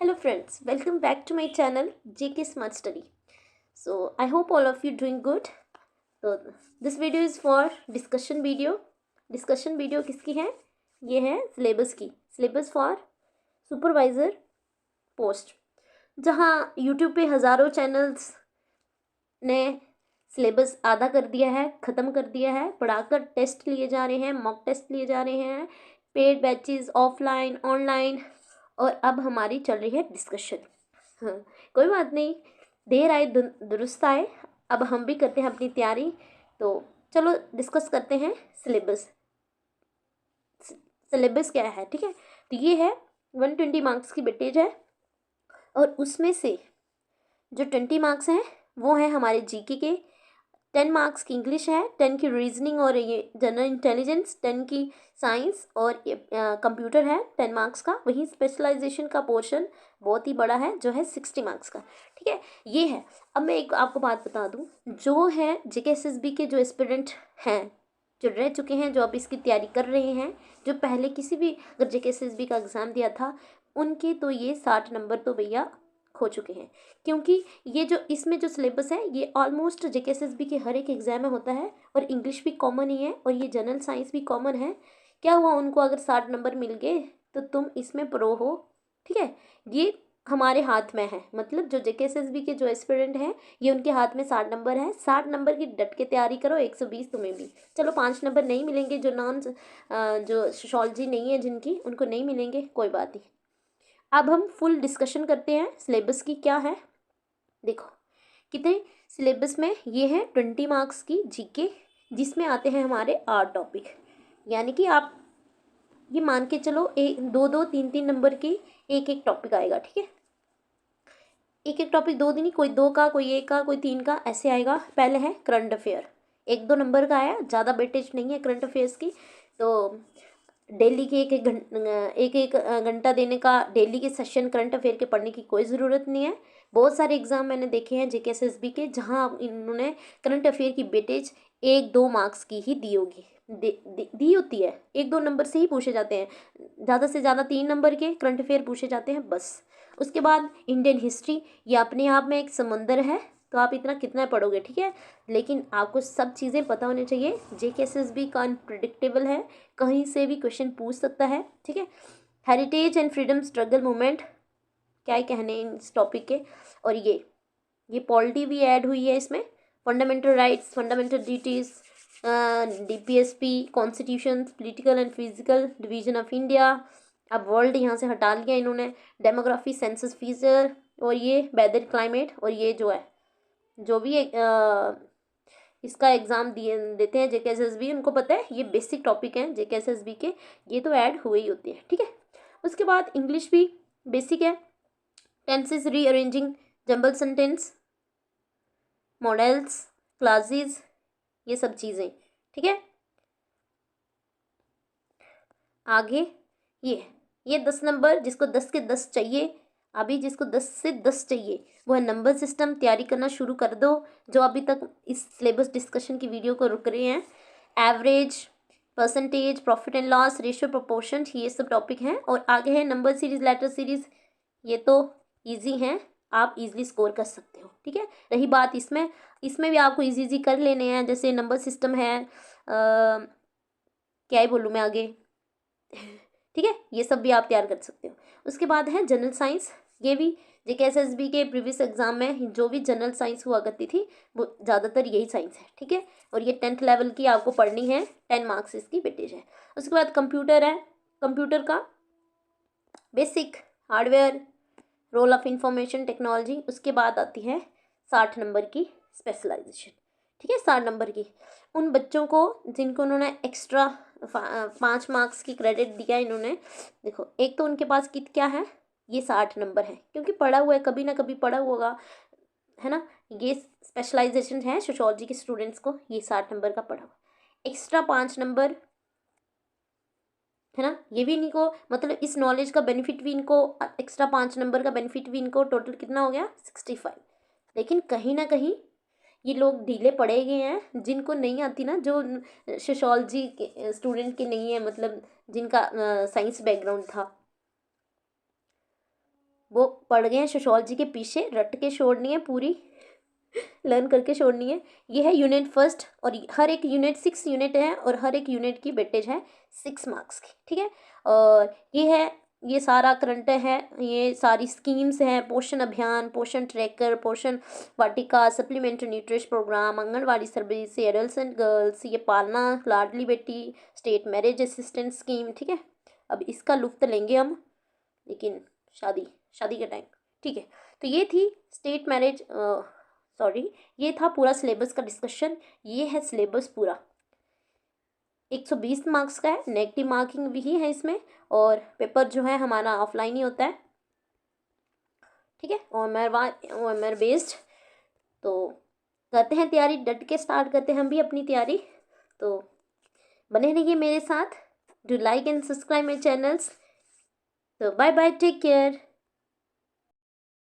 Hello friends, welcome back to my channel JK Smart Study. So I hope all of you doing good. So this video is for discussion video. Discussion video किसकी है? ये है syllabus की. Syllabus for supervisor post. जहाँ YouTube पे हज़ारों channels ने syllabus आधा कर दिया है, ख़त्म कर दिया है, पढ़ाकर टेस्ट लिए जा रहे हैं, मॉक टेस्ट लिए जा रहे हैं, पेड बैचेस ऑफलाइन ऑनलाइन, और अब हमारी चल रही है डिस्कशन. हाँ, कोई बात नहीं, देर आए दुरुस्त आए. अब हम भी करते हैं अपनी तैयारी. तो चलो डिस्कस करते हैं सिलेबस. सिलेबस क्या है, ठीक है. तो ये है 120 मार्क्स की वेटेज है, और उसमें से जो 20 मार्क्स हैं वो है हमारे जीके के. 10 मार्क्स की इंग्लिश है, 10 की रीजनिंग और ये जनरल इंटेलिजेंस, 10 की साइंस और कंप्यूटर है 10 मार्क्स का. वहीं स्पेशलाइजेशन का पोर्शन बहुत ही बड़ा है जो है 60 मार्क्स का, ठीक है. ये है. अब मैं एक आपको बात बता दूं, जो है JKSSB के जो एस्पिरेंट हैं, जो रह चुके हैं, जो अब इसकी तैयारी कर रहे हैं, जो पहले किसी भी अगर JKSSB का एग्ज़ाम दिया था, उनके तो ये 60 नंबर तो भैया खो चुके हैं. क्योंकि ये जो इसमें जो सिलेबस है ये ऑलमोस्ट JKSSB के हर एक एग्ज़ाम में होता है, और इंग्लिश भी कॉमन ही है, और ये जनरल साइंस भी कॉमन है. क्या हुआ, उनको अगर 60 नंबर मिल गए तो तुम इसमें प्रो हो, ठीक है. ये हमारे हाथ में है, मतलब जो JKSSB के जो एस्पिरेंट हैं ये उनके हाथ में 60 नंबर है. 60 नंबर की डट के तैयारी करो, 120 तुम्हें भी. चलो 5 नंबर नहीं मिलेंगे, जो नॉन जो सोशोलॉजी नहीं है जिनकी, उनको नहीं मिलेंगे, कोई बात नहीं. अब हम फुल डिस्कशन करते हैं सिलेबस की क्या है. देखो कितने सिलेबस में ये है 20 मार्क्स की जीके, जिसमें आते हैं हमारे 8 टॉपिक. यानी कि आप ये मान के चलो, एक दो दो तीन तीन नंबर की एक एक टॉपिक आएगा, ठीक है. एक एक टॉपिक दो दिन ही, कोई 2 का, कोई 1 का, कोई 3 का, ऐसे आएगा. पहले है करंट अफेयर, 1-2 नंबर का आया, ज़्यादा वेटेज नहीं है करंट अफेयर्स की. तो डेली के एक एक घंटा देने का, डेली के सेशन करंट अफेयर के पढ़ने की कोई ज़रूरत नहीं है. बहुत सारे एग्जाम मैंने देखे हैं JKSSB के, जहाँ इन्होंने करंट अफेयर की वेटेज 1-2 मार्क्स की ही दी होगी, दी होती है. 1-2 नंबर से ही पूछे जाते हैं, ज़्यादा से ज़्यादा 3 नंबर के करंट अफेयर पूछे जाते हैं बस. उसके बाद इंडियन हिस्ट्री, ये अपने आप में एक समंदर है, तो आप इतना कितना पढ़ोगे, ठीक है. लेकिन आपको सब चीज़ें पता होनी चाहिए. JKSSB का अनप्रिडिक्टेबल है, कहीं से भी क्वेश्चन पूछ सकता है, ठीक है. Heritage and freedom struggle movement, क्या ही कहने इस टॉपिक के. और ये पॉलिटी भी ऐड हुई है इसमें. Fundamental rights, fundamental duties, DPSP, constitution, political and physical division of India. अब वर्ल्ड यहाँ से हटा लिया इन्होंने. डेमोग्राफी, सेंसस फीचर, और ये वेदर क्लाइमेट, और ये जो है जो भी इसका एग्ज़ाम देते हैं JKSSB, उनको पता है ये बेसिक टॉपिक हैं JKSSB के, ये तो ऐड हुए ही होते हैं, ठीक है. उसके बाद इंग्लिश भी बेसिक है. Tenses, rearranging jumble sentence, models, classes, ये सब चीज़ें, ठीक है. आगे ये 10 नंबर, जिसको 10 के 10 चाहिए, अभी जिसको 10 से 10 चाहिए, वो है नंबर सिस्टम. तैयारी करना शुरू कर दो, जो अभी तक इस सिलेबस डिस्कशन की वीडियो को रुक रहे हैं. Average, percentage, profit and loss, ratio, proportion, ये सब टॉपिक हैं. और आगे है नंबर सीरीज, लेटर सीरीज, ये तो ईजी हैं, आप इजीली स्कोर कर सकते हो, ठीक है. रही बात इसमें भी आपको इजी कर लेने हैं. जैसे नंबर सिस्टम है, क्या ही बोलूँ मैं आगे, ठीक है. ये सब भी आप तैयार कर सकते हो. उसके बाद है जनरल साइंस. ये भी JKSSB के प्रीवियस एग्जाम में जो भी जनरल साइंस हुआ करती थी, वो ज़्यादातर यही साइंस है, ठीक है. और ये 10th लेवल की आपको पढ़नी है, 10 मार्क्स इसकी वेटेज है. उसके बाद कंप्यूटर है. कंप्यूटर का basic, hardware, role of information technology. उसके बाद आती है 60 नंबर की स्पेशलाइजेशन, ठीक है. 60 नंबर की उन बच्चों को जिनको उन्होंने एक्स्ट्रा 5 मार्क्स की क्रेडिट दिया इन्होंने. देखो, एक तो उनके पास कित क्या है, ये 60 नंबर है, क्योंकि पढ़ा हुआ है, कभी ना कभी पढ़ा होगा, है ना. ये स्पेशलाइजेशन है सोशोलॉजी के स्टूडेंट्स को, ये 60 नंबर का पढ़ा हुआ. एक्स्ट्रा 5 नंबर, है ना. ये भी इनको, मतलब इस नॉलेज का बेनिफिट भी इनको, एक्स्ट्रा 5 नंबर का बेनिफिट भी इनको, टोटल कितना हो गया 65. लेकिन कहीं ना कहीं ये लोग ढीले पड़े गए हैं, जिनको नहीं आती ना, जो सोशोलॉजी के स्टूडेंट के नहीं है, मतलब जिनका साइंस बैकग्राउंड था, वो पड़ गए हैं सोशोलॉजी के पीछे, रट के छोड़नी है पूरी, लर्न करके छोड़नी है। ये है यूनिट फर्स्ट, और हर एक यूनिट 6 यूनिट है, और हर एक यूनिट की वेटेज है 6 मार्क्स की, ठीक है। और ये है, ये सारा करंट है, ये सारी स्कीम्स हैं, पोषण अभियान, Poshan tracker, Poshan Vatika, supplementary nutrition programme, anganwadi service, adults and girls, ये Palna, Ladli Beti, state marriage assistant scheme, ठीक है। अब इसका लुत्फ लेंगे हम, लेकिन शादी शादी के टाइम, ठीक है। तो ये थी स्टेट मैरिज, सॉरी, ये था पूरा सिलेबस का डिस्कशन। ये है सिलेबस पूरा, 120 मार्क्स का है, नेगेटिव मार्किंग भी है इसमें, और पेपर जो है हमारा ऑफलाइन ही होता है, ठीक है, OMR बेस्ड। तो करते हैं तैयारी, डट के स्टार्ट करते हैं हम भी अपनी तैयारी। तो बने रहिए मेरे साथ, do like and subscribe my channels. तो बाय बाय, टेक केयर।